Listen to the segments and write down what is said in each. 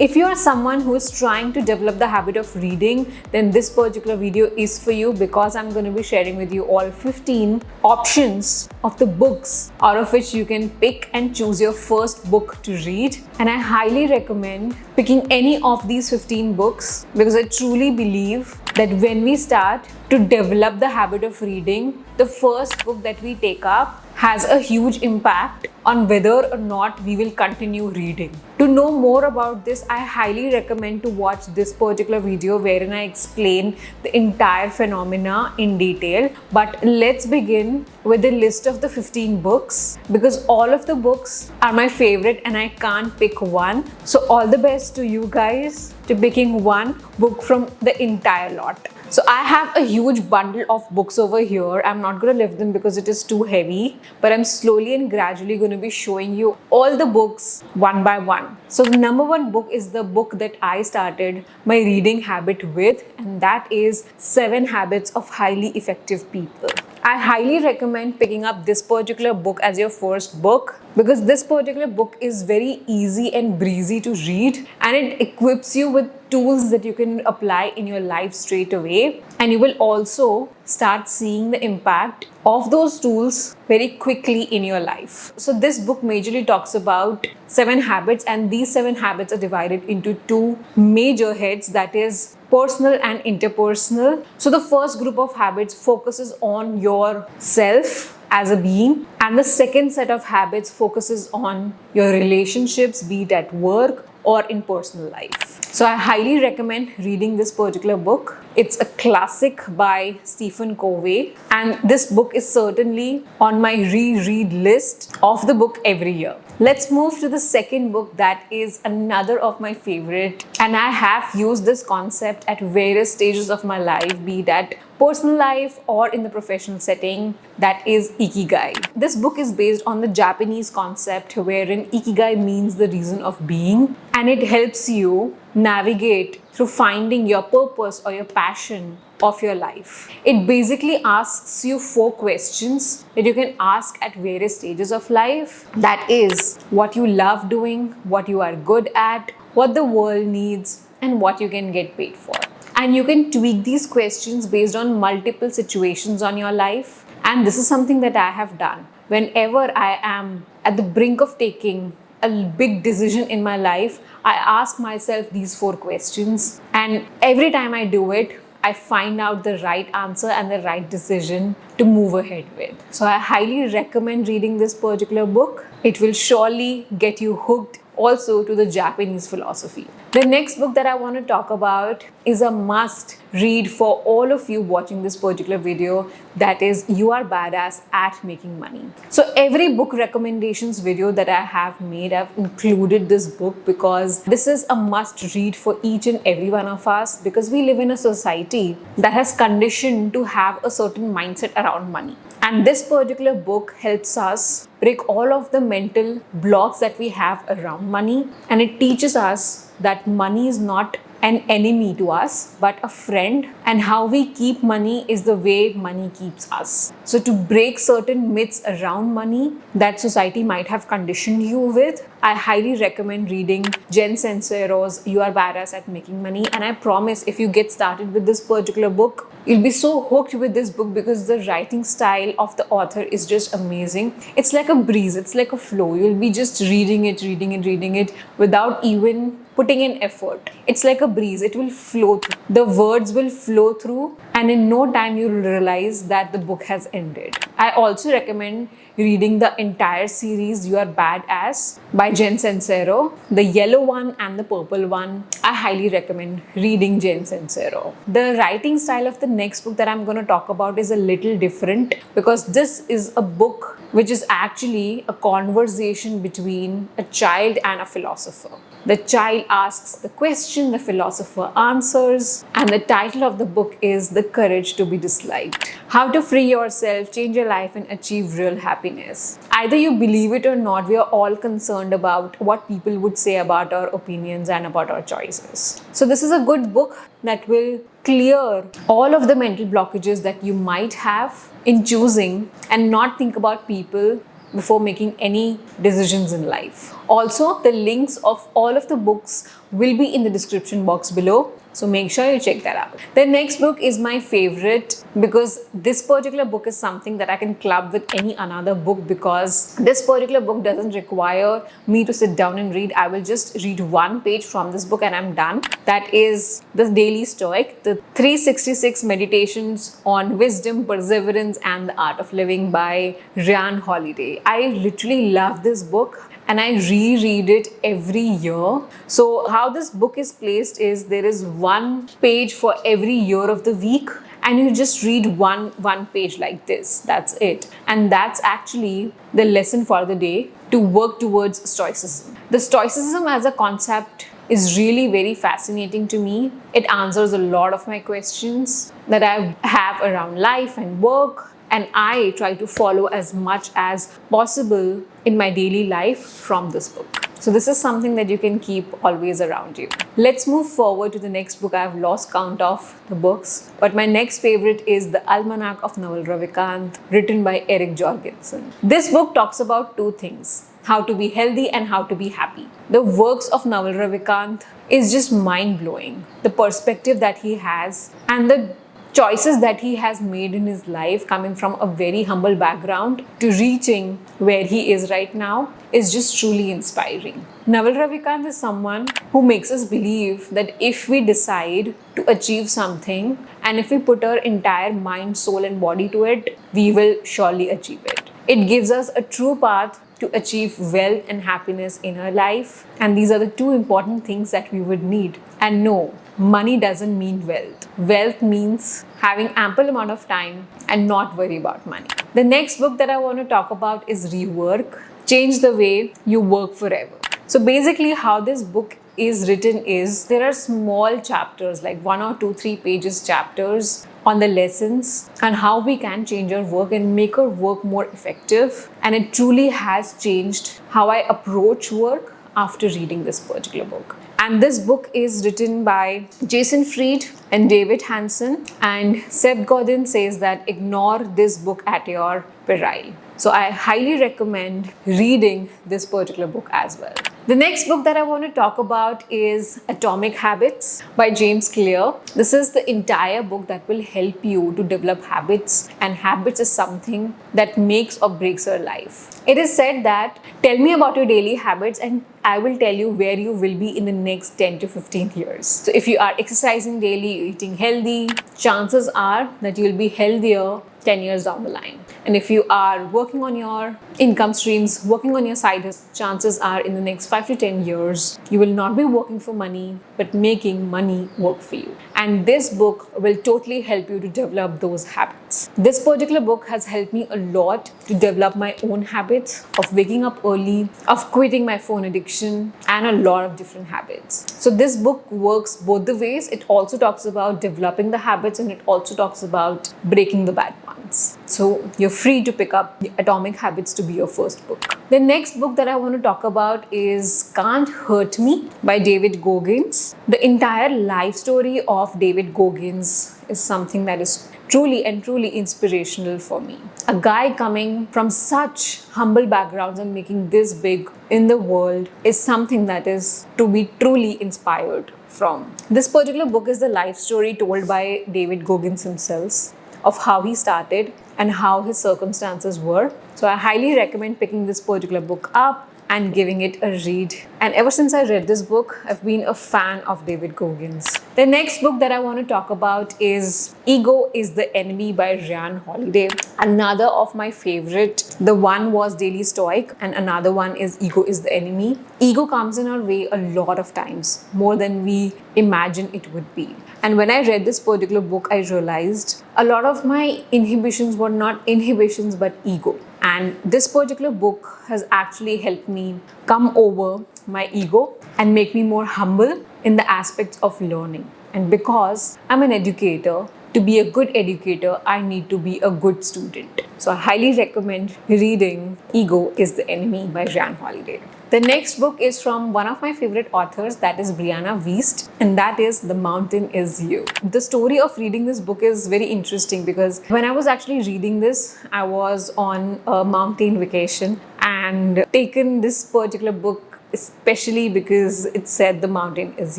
If you are someone who is trying to develop the habit of reading, then this particular video is for you, because I'm going to be sharing with you all 15 options of the books out of which you can pick and choose your first book to read. And I highly recommend picking any of these 15 books, because I truly believe that when we start to develop the habit of reading, the first book that we take up has a huge impact on whether or not we will continue reading. To know more about this, I highly recommend to watch this particular video wherein I explain the entire phenomena in detail. But let's begin with the list of the 15 books, because all of the books are my favorite and I can't pick one. So all the best to you guys to picking one book from the entire lot. So I have a huge bundle of books over here. I'm not going to lift them because it is too heavy, but I'm slowly and gradually going to be showing you all the books one by one. So the number one book is the book that I started my reading habit with, and that is 7 Habits of Highly Effective People. I highly recommend picking up this particular book as your first book, because this particular book is very easy and breezy to read, and it equips you with tools that you can apply in your life straight away, and you will also start seeing the impact of those tools very quickly in your life. So this book majorly talks about 7 habits, and these 7 habits are divided into 2 major heads, that is personal and interpersonal. So the first group of habits focuses on yourself as a being, and the second set of habits focuses on your relationships, be it at work or in personal life. So I highly recommend reading this particular book. It's a classic by Stephen Covey, and this book is certainly on my reread list of the book every year. Let's move to the second book, that is another of my favorite, and I have used this concept at various stages of my life, be that personal life or in the professional setting, that is Ikigai. This book is based on the Japanese concept wherein Ikigai means the reason of being, and it helps you navigate through finding your purpose or your passion of your life. It basically asks you 4 questions that you can ask at various stages of life. That is, what you love doing, what you are good at, what the world needs, and what you can get paid for. And you can tweak these questions based on multiple situations on your life. And this is something that I have done. Whenever I am at the brink of taking a big decision in my life, I ask myself these 4 questions. And every time I do it, I find out the right answer and the right decision to move ahead with. So I highly recommend reading this particular book. It will surely get you hooked also to the Japanese philosophy. The next book that I want to talk about is a must read for all of you watching this particular video, that is You Are Badass at Making Money. So every book recommendations video that I have made, I've included this book because this is a must read for each and every one of us, because we live in a society that has conditioned to have a certain mindset around money. And this particular book helps us break all of the mental blocks that we have around money, and it teaches us that money is not an enemy to us but a friend, and how we keep money is the way money keeps us. So to break certain myths around money that society might have conditioned you with, I highly recommend reading Jen Sincero's You Are Badass at Making Money. And I promise, if you get started with this particular book, you'll be so hooked with this book, because the writing style of the author is just amazing. It's like a breeze, it's like a flow. You'll be just reading it without even putting in effort. It's like a breeze, it will flow through. The words will flow through, and in no time you'll realize that the book has ended. I also recommend reading the entire series You Are Badass by Jen Sincero, the yellow one and the purple one. I highly recommend reading Jen Sincero. The writing style of the next book that I'm going to talk about is a little different, because this is a book which is actually a conversation between a child and a philosopher. The child asks the question, the philosopher answers, and the title of the book is The Courage to be Disliked. How to free yourself, change your life, and achieve real happiness. Either you believe it or not, we are all concerned about what people would say about our opinions and about our choices. So this is a good book that will clear all of the mental blockages that you might have in choosing and not think about people before making any decisions in life. Also, the links of all of the books will be in the description box below. So make sure you check that out. The next book is my favorite because this particular book is something that I can club with any another book, because this particular book doesn't require me to sit down and read. I will just read one page from this book and I'm done. That is The Daily Stoic, the 366 Meditations on Wisdom, Perseverance and the Art of Living by Ryan Holiday. I literally love this book and I reread it every year. So how this book is placed is there is one page for every year of the week, and you just read one page like this. That's it. And that's actually the lesson for the day, to work towards stoicism. The stoicism as a concept is really very fascinating to me. It answers a lot of my questions that I have around life and work, and I try to follow as much as possible in my daily life from this book. So this is something that you can keep always around you. Let's move forward to the next book. I've lost count of the books, but my next favorite is The Almanac of Naval Ravikant, written by Eric Jorgensen. This book talks about two things: how to be healthy and how to be happy. The works of Naval Ravikant is just mind-blowing. The perspective that he has and the choices that he has made in his life, coming from a very humble background to reaching where he is right now, is just truly inspiring. Naval Ravikant is someone who makes us believe that if we decide to achieve something and if we put our entire mind, soul and body to it, we will surely achieve it. It gives us a true path to achieve wealth and happiness in our life. And these are the two important things that we would need. And no, money doesn't mean wealth. Wealth means having ample amount of time and not worry about money. The next book that I want to talk about is Rework, Change the Way You Work Forever. So basically how this book is written is, there are small chapters, like 1 or 2, 3 pages chapters on the lessons and how we can change our work and make our work more effective. And it truly has changed how I approach work after reading this particular book. And this book is written by Jason Fried and David Hansen. And Seth Godin says that ignore this book at your peril. So I highly recommend reading this particular book as well. The next book that I want to talk about is Atomic Habits by James Clear. This is the entire book that will help you to develop habits, and habits is something that makes or breaks your life. It is said that tell me about your daily habits and I will tell you where you will be in the next 10 to 15 years. So if you are exercising daily, eating healthy, chances are that you will be healthier 10 years down the line. And if you are working on your income streams, working on your side hustle, chances are in the next 5 to 10 years, you will not be working for money, but making money work for you. And this book will totally help you to develop those habits. This particular book has helped me a lot to develop my own habits of waking up early, of quitting my phone addiction, and a lot of different habits. So this book works both the ways. It also talks about developing the habits and it also talks about breaking the bad ones. So you're free to pick up Atomic Habits to be your first book. The next book that I want to talk about is Can't Hurt Me by David Goggins. The entire life story of David Goggins is something that is truly inspirational for me. A guy coming from such humble backgrounds and making this big in the world is something that is to be truly inspired from. This particular book is the life story told by David Goggins himself of how he started and how his circumstances were. So I highly recommend picking this particular book up and giving it a read. And ever since I read this book, I've been a fan of David Goggins. The next book that I want to talk about is Ego is the Enemy by Ryan Holiday. Another of my favorite. The one was Daily Stoic and another one is Ego is the Enemy. Ego comes in our way a lot of times, more than we imagine it would be. And when I read this particular book, I realized a lot of my inhibitions were not inhibitions but ego. And this particular book has actually helped me come over my ego and make me more humble in the aspects of learning. And because I'm an educator, to be a good educator, I need to be a good student. So I highly recommend reading Ego is the Enemy by Ryan Holiday. The next book is from one of my favorite authors, that is Brianna Wiest, and that is The Mountain Is You. The story of reading this book is very interesting because when I was actually reading this, I was on a mountain vacation and taken this particular book especially because it said the mountain is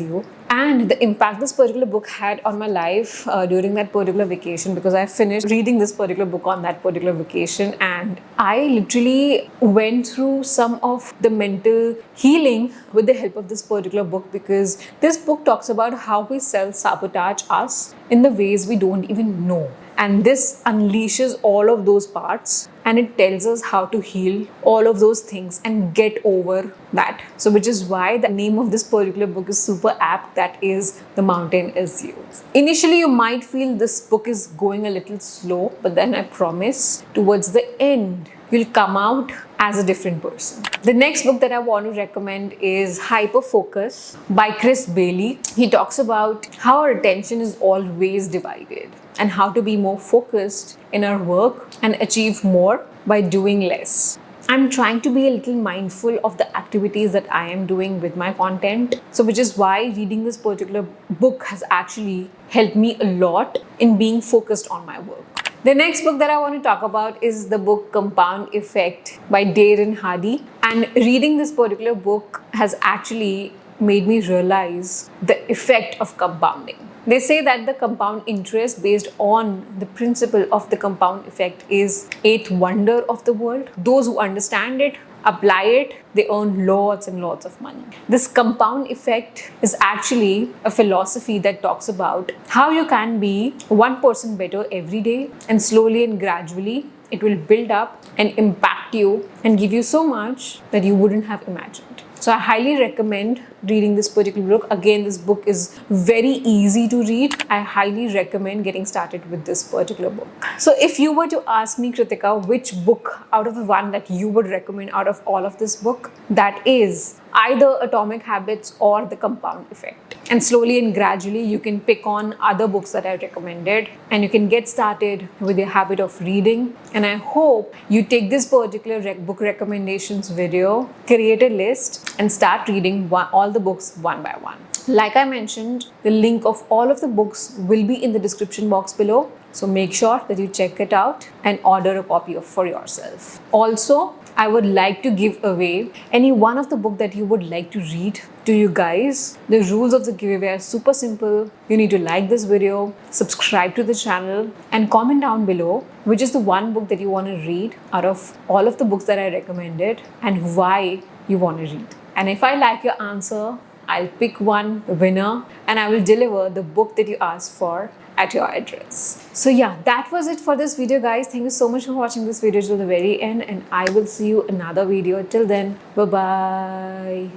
you. And the impact this particular book had on my life during that particular vacation, because I finished reading this particular book on that particular vacation, and I literally went through some of the mental healing with the help of this particular book, because this book talks about how we self-sabotage us in the ways we don't even know. And this unleashes all of those parts, and it tells us how to heal all of those things and get over that. So, which is why the name of this particular book is super apt, that is The Mountain Is You. Initially, you might feel this book is going a little slow, but then I promise towards the end, you'll come out as a different person. The next book that I want to recommend is Hyper Focus by Chris Bailey. He talks about how our attention is always divided and how to be more focused in our work and achieve more by doing less. I'm trying to be a little mindful of the activities that I am doing with my content. So, which is why reading this particular book has actually helped me a lot in being focused on my work. The next book that I want to talk about is the book Compound Effect by Darren Hardy. And reading this particular book has actually made me realize the effect of compounding. They say that the compound interest based on the principle of the compound effect is eighth wonder of the world. Those who understand it, apply it, they earn lots and lots of money. This compound effect is actually a philosophy that talks about how you can be 1% better every day, and slowly and gradually it will build up and impact you and give you so much that you wouldn't have imagined. So I highly recommend reading this particular book. Again, this book is very easy to read. I highly recommend getting started with this particular book. So if you were to ask me, Kritika, which book out of the one that you would recommend out of all of this book, that is either Atomic Habits or The Compound Effect. And slowly and gradually, you can pick on other books that I recommended and you can get started with the habit of reading. And I hope you take this particular book recommendations video, create a list, and start reading all the books one by one. Like I mentioned, the link of all of the books will be in the description box below. So make sure that you check it out and order a copy for yourself. Also, I would like to give away any one of the book that you would like to read to you guys. The rules of the giveaway are super simple. You need to like this video, subscribe to the channel, and comment down below which is the one book that you want to read out of all of the books that I recommended and why you want to read. And if I like your answer, I'll pick one winner and I will deliver the book that you asked for at your address. So yeah, that was it for this video, guys. Thank you so much for watching this video till the very end, and I will see you another video. Till then, bye bye.